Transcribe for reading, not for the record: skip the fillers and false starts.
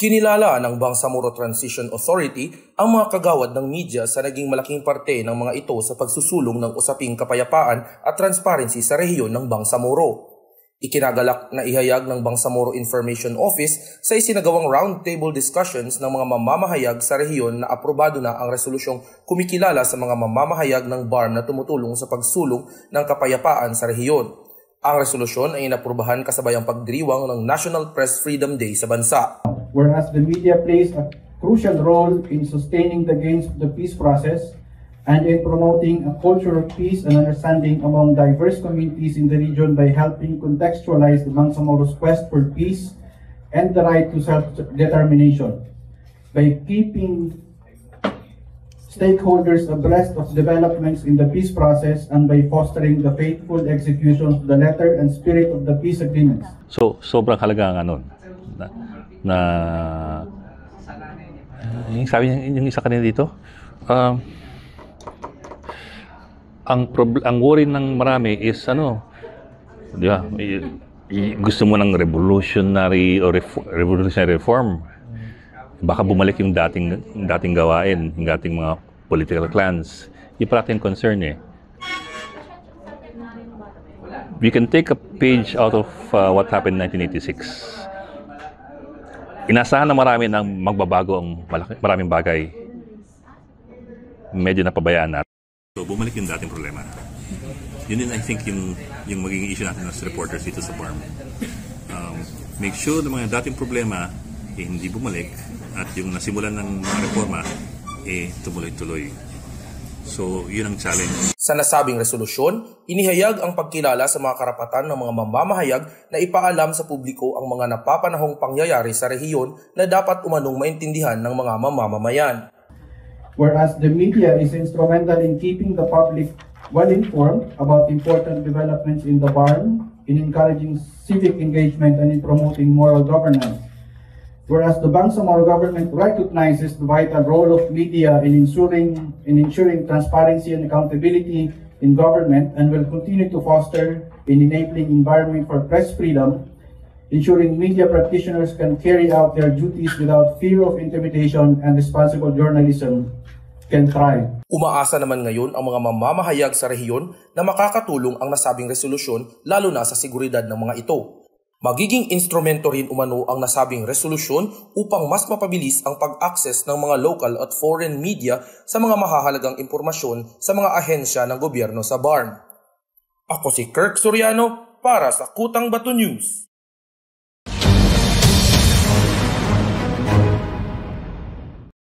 Kinilala ng Bangsamoro Transition Authority ang mga kagawad ng media sa naging malaking parte ng mga ito sa pagsusulong ng usaping kapayapaan at transparency sa rehiyon ng Bangsamoro. Ikinagalak na ihayag ng Bangsamoro Information Office sa isinagawang roundtable discussions ng mga mamamahayag sa rehiyon na aprobado na ang resolusyong kumikilala sa mga mamamahayag ng BARM na tumutulong sa pagsulong ng kapayapaan sa rehiyon. Ang resolusyon ay inaprubahan kasabay ang pagdiriwang ng National Press Freedom Day sa bansa. Whereas the media plays a crucial role in sustaining the gains of the peace process and in promoting a culture of peace and understanding among diverse communities in the region by helping contextualize the Bangsamoro's quest for peace and the right to self-determination, by keeping stakeholders abreast of developments in the peace process and by fostering the faithful execution of the letter and spirit of the peace agreements. So, sobrang halaga nga nun na yung sabi yung isa kanina dito, ang worry ng marami is di ba, gusto mo ng revolutionary reform. Baka bumalik yung dating gawain, yung dating mga political clans. Yung parating concern eh. We can take a page out of what happened in 1986. Inasahan na marami ng magbabago ang maraming bagay. Medyo napabayaan natin. So, bumalik yung dating problema. Yun din, I think, yung magiging issue natin as reporters dito sa BARM. Make sure na mga dating problema hindi bumalik at yung nasimulan ng mga reforma tumuloy-tuloy. So, yun ang challenge. Sa nasabing resolusyon, inihayag ang pagkilala sa mga karapatan ng mga mamamahayag na ipaalam sa publiko ang mga napapanahong pangyayari sa rehiyon na dapat umanong maintindihan ng mga mamamayan. Whereas the media is instrumental in keeping the public well-informed about important developments in the BARM, in encouraging civic engagement and in promoting moral governance. Whereas the Bangsamoro government recognizes the vital role of media in ensuring transparency and accountability in government and will continue to foster an enabling environment for press freedom, ensuring media practitioners can carry out their duties without fear of intimidation and responsible journalism can thrive. Umaasa naman ngayon ang mga mamamahayag sa rehiyon na makakatulong ang nasabing resolusyon lalo na sa seguridad ng mga ito. Magiging instrumento rin umano ang nasabing resolusyon upang mas mapabilis ang pag-access ng mga local at foreign media sa mga mahahalagang impormasyon sa mga ahensya ng gobyerno sa BARM. Ako si Kirk Soriano para sa Kutang Bato News.